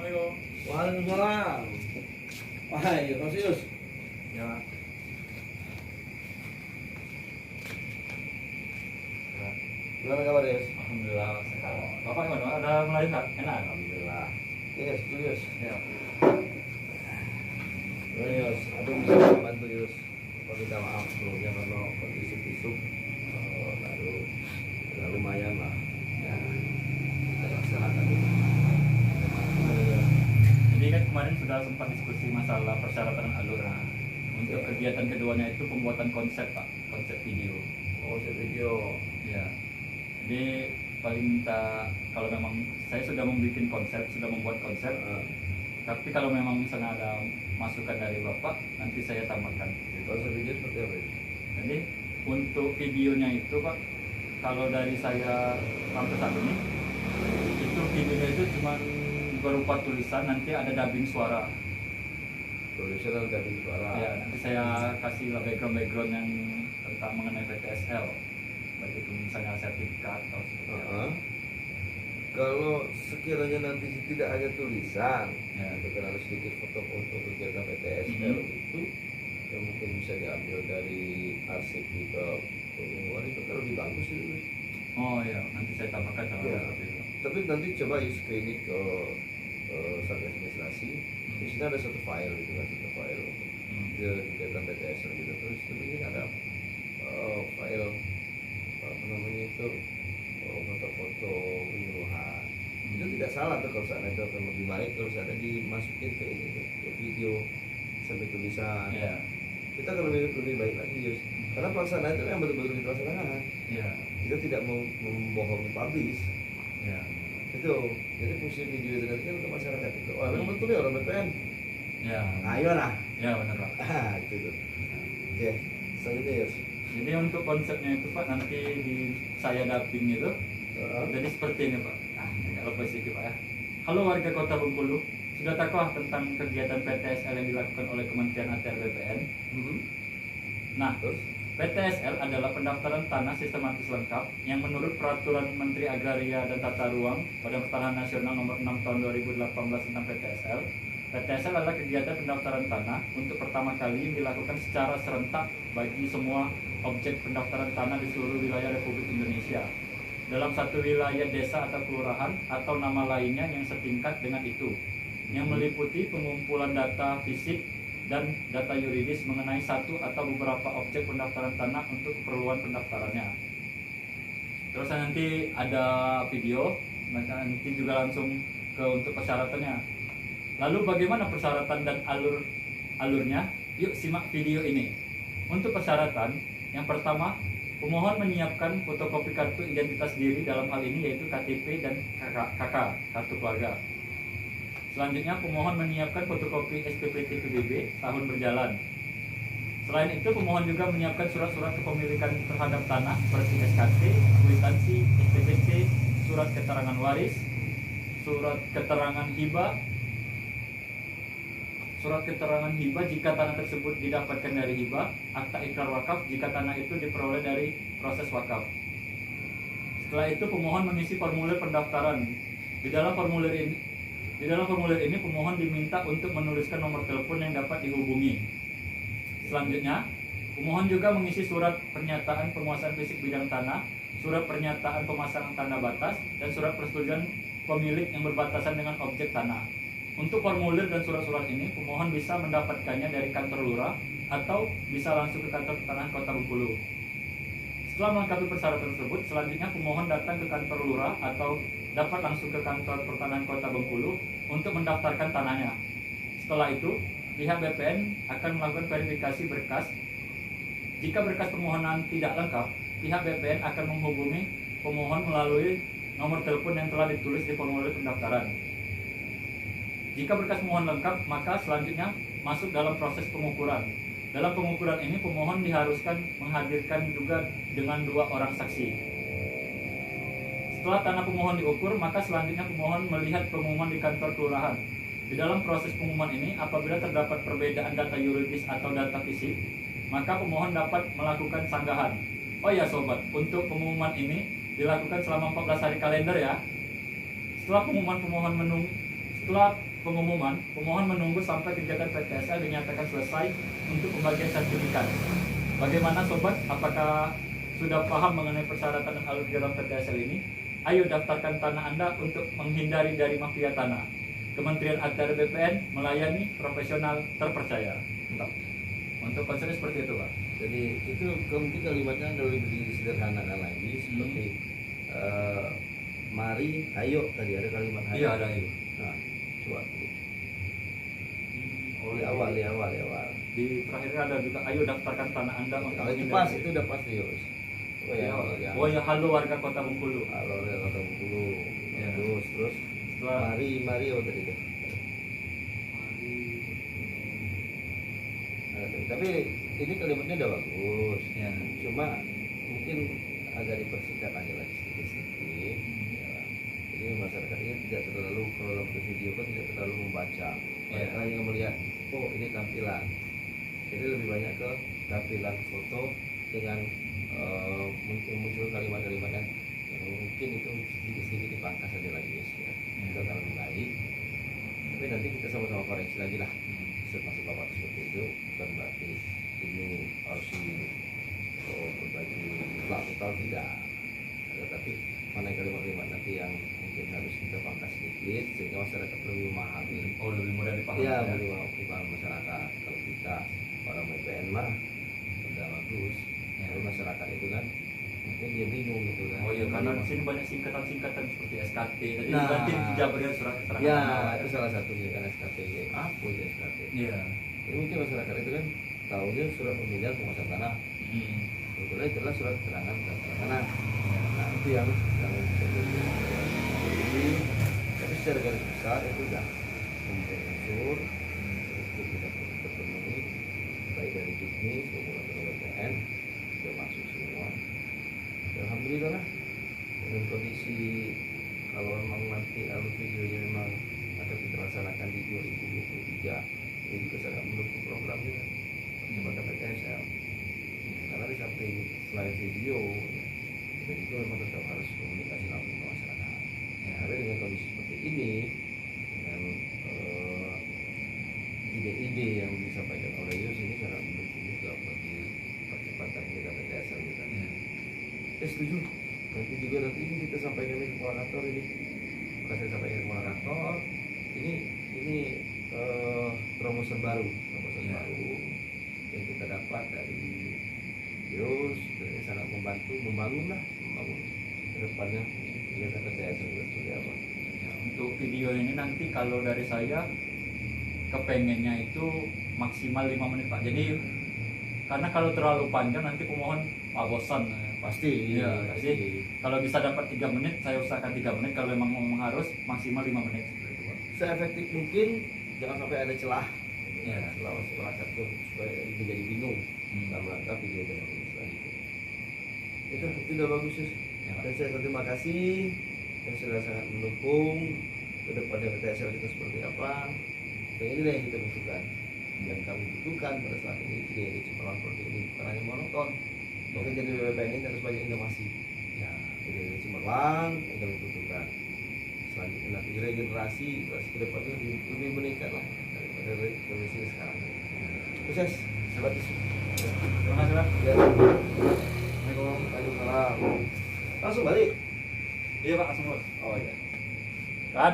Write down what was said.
Assalamualaikum. Waalaikumsalam. Wahai, Rosius. Ya. Gimana kabar, Yus? Alhamdulillah sehat. Bapak gimana? Ada melahirkan? Enak? Alhamdulillah. Yes, Yus. Ya. Yus, aduh bisa bantu Yus. Kalau minta maaf sebelumnya karena kondisi fisik lalu ya lumayan lah. Ya, kita laksanakan itu. Jadi kan kemarin sudah sempat diskusi masalah persyaratan alur. Nah, untuk Ya. kegiatan keduanya itu pembuatan konsep Pak, konsep video. Oh, saya video. Ya. Jadi paling minta kalau memang saya sudah membuat konsep, sudah membuat konsep. Tapi kalau memang misalnya ada masukan dari Bapak, nanti saya tambahkan. Konsep video seperti apa? Jadi untuk videonya itu Pak, kalau dari saya sampai saat ini, itu videonya itu cuma berupa tulisan, nanti ada dubbing suara. Tulisan dan suara. Ya, nanti saya kasih background yang tentang mengenai PTSL, baik itu misalnya sertifikat atau seperti apa. Kalau sekiranya nanti tidak hanya tulisan, Ya. itu kan ada sedikit foto untuk kegiatan PTSL itu yang mungkin bisa diambil dari arsip juga pengumuman itu kan lebih bagus itu. Oh ya, nanti saya tambahkan dalam Ya. seperti itu. Tapi nanti coba ke ini ke Satgas Administrasi. Di sini ada satu file gitu kan, satu file untuk kegiatan PTSL gitu. Terus ini ada file apa namanya itu foto-foto penyuluhan. Itu tidak salah tuh kalau sana itu akan lebih baik kalau sana dimasukin ke ini ke video sampai tulisan. Ya. Kita akan lebih baik lagi Yus. Karena pelaksanaan itu yang betul-betul dilaksanakan. Ya. Kita tidak membohongi publish. Ya. Itu. Jadi fungsi video itu nanti kan untuk masyarakat itu. Oh, memang betul ya orang BPN. Ya. Ayo lah. Ya benar Pak. Itu tuh. Oke, selanjutnya Yus. Jadi untuk konsepnya itu Pak, nanti di saya dubbing itu jadi seperti ini Pak. Nah, kalau sedikit Pak ya. Halo warga Kota Bengkulu, sudah tahu tentang kegiatan PTSL yang dilakukan oleh Kementerian ATR BPN? Nah, Terus? PTSL adalah pendaftaran tanah sistematis lengkap yang menurut Peraturan Menteri Agraria dan Tata Ruang Badan Pertanahan Nasional Nomor 6 Tahun 2018 tentang PTSL. PTSL adalah kegiatan pendaftaran tanah untuk pertama kali yang dilakukan secara serentak bagi semua objek pendaftaran tanah di seluruh wilayah Republik Indonesia dalam satu wilayah desa atau kelurahan atau nama lainnya yang setingkat dengan itu, yang meliputi pengumpulan data fisik dan data yuridis mengenai satu atau beberapa objek pendaftaran tanah untuk keperluan pendaftarannya. Terus nanti ada video, nanti juga langsung ke untuk persyaratannya. Lalu bagaimana persyaratan dan alurnya? Yuk simak video ini. Untuk persyaratan, yang pertama, pemohon menyiapkan fotokopi kartu identitas diri, dalam hal ini yaitu KTP dan KK, kartu keluarga. Selanjutnya, pemohon menyiapkan fotokopi SPPT PBB tahun berjalan. Selain itu, pemohon juga menyiapkan surat-surat kepemilikan terhadap tanah seperti SKT, kwitansi, SPPT, surat keterangan waris, surat keterangan hibah, surat keterangan hibah jika tanah tersebut didapatkan dari hibah, akta ikrar wakaf jika tanah itu diperoleh dari proses wakaf. Setelah itu pemohon mengisi formulir pendaftaran. Di dalam formulir ini pemohon diminta untuk menuliskan nomor telepon yang dapat dihubungi. Selanjutnya, pemohon juga mengisi surat pernyataan penguasaan fisik bidang tanah, surat pernyataan pemasangan tanda batas, dan surat persetujuan pemilik yang berbatasan dengan objek tanah. Untuk formulir dan surat-surat ini, pemohon bisa mendapatkannya dari kantor lurah atau bisa langsung ke kantor pertanahan Kota Bengkulu. Setelah melengkapi persyaratan tersebut, selanjutnya pemohon datang ke kantor lurah atau dapat langsung ke kantor pertanahan Kota Bengkulu untuk mendaftarkan tanahnya. Setelah itu, pihak BPN akan melakukan verifikasi berkas. Jika berkas permohonan tidak lengkap, pihak BPN akan menghubungi pemohon melalui nomor telepon yang telah ditulis di formulir pendaftaran. Jika berkas pemohon lengkap, maka selanjutnya masuk dalam proses pengukuran. Dalam pengukuran ini, pemohon diharuskan menghadirkan juga dengan 2 orang saksi. Setelah tanah pemohon diukur, maka selanjutnya pemohon melihat pengumuman di kantor kelurahan. Di dalam proses pengumuman ini, apabila terdapat perbedaan data yuridis atau data fisik, maka pemohon dapat melakukan sanggahan. Oh ya sobat, untuk pengumuman ini dilakukan selama 14 hari kalender ya. Setelah pengumuman, pemohon menunggu sampai kegiatan PTSL dinyatakan selesai untuk pembagian sertifikat. Bagaimana sobat? Apakah sudah paham mengenai persyaratan dan alur dalam PTSL ini? Ayo daftarkan tanah Anda untuk menghindari dari mafia tanah. Kementerian ATR BPN melayani profesional terpercaya. Mantap. Untuk konsepnya seperti itu, Pak. Jadi itu mungkin kalimatnya ada lebih disederhanakan lagi seperti mari, ayo, tadi ada kalimat ayo. Iya, ada ayo. Nah, coba di awal. Di terakhirnya ada juga ayo daftarkan tanah Anda untuk Kalau itu menghindari- pas, itu udah pasti Yos. Oh ya, Oh ya, halo warga Kota Bengkulu. Halo, ya, kata Bengkulu. Ya. Terus Setelah mari apa tadi itu? Tapi ini kalimatnya udah bagus. Ya. Cuma mungkin agak dipersingkat aja lagi sedikit. Ya. Jadi masyarakat ini tidak terlalu, kalau dalam video kan tidak terlalu membaca. Mereka hanya melihat, oh ini tampilan. Jadi lebih banyak ke tampilan foto dengan muncul kalimat-kalimat yang mungkin itu sedikit-sedikit dipangkas saja lagi guys ya. Itu akan lebih baik. Tapi nanti kita sama-sama koreksi lagi lah. Masih bapak seperti itu bukan berarti ini harus berbagi total tidak. Tetapi mana kalimat-kalimat nanti yang mungkin harus kita pangkas sedikit sehingga masyarakat lebih memahami. Oh, lebih mudah dipahami. Ya, lebih dipahami masyarakat. Kalau kita orang BPN mah udah bagus. Kalau masyarakat itu kan mungkin dia bingung gitu kan. Oh iya, karena di sini banyak singkatan-singkatan seperti SKT. Tadi Nah. diganti dijabarkan surat keterangan. Ya, tanah. itu salah satunya kan SKT. Apa itu SKT? Iya. Ya, mungkin masyarakat itu kan tahunya surat pemilihan penguasaan tanah. Sebetulnya itulah surat keterangan tanah. Nah, itu yang tapi secara garis besar itu sudah memenuhi unsur itu tidak terpenuhi baik dari bisnis maupun dari BPN sudah masuk semua. Ya, alhamdulillah lah dengan kondisi kalau memang nanti alur videonya memang akan kita laksanakan di 2023 ini juga sangat mendukung program juga percepatan PTSL karena di samping selain video kita juga memang tetap harus komunikasi langsung ke masyarakat. Ya, tapi dengan kondisi seperti ini dengan ide-ide yang disampaikan oleh Yus ini sangat mendukung juga bagi percepatan kita PTSL kita. Saya setuju. Nanti juga ini kita sampaikan ke kepala kantor ini. Saya sampaikan ke kepala kantor. Ini promosi baru yang kita dapat dari Yus. Ini sangat membangun ke depannya kegiatan PTSL seperti apa. Untuk video ini nanti kalau dari saya kepengennya itu maksimal 5 menit Pak. Jadi karena kalau terlalu panjang nanti pemohon bosan. Pasti. Iya, jadi kalau bisa dapat 3 menit saya usahakan 3 menit, kalau memang harus maksimal 5 menit seperti itu Pak. Seefektif mungkin, jangan sampai ada celah. Ya. Celah masyarakat tuh supaya dia jadi bingung dalam rangka video dengan selanjutnya. Itu udah bagus sih. Ya. Dan saya terima kasih yang sudah sangat mendukung ke depannya PTSL kita seperti apa. Dan inilah yang kita butuhkan. Dan kami butuhkan pada saat ini video yang cemerlang seperti ini bukan hanya monoton. Mungkin jadi BPN ini harus banyak inovasi. Ya. Video yang cemerlang yang kami butuhkan. Selanjutnya nanti regenerasi ke depannya lebih meningkat lah daripada kondisi sekarang. Sukses, sahabat isu. Terima kasih Pak. Ya. Assalamualaikum. Waalaikumsalam. Langsung balik. Iya Pak, langsung Pak. Oh iya. Kan?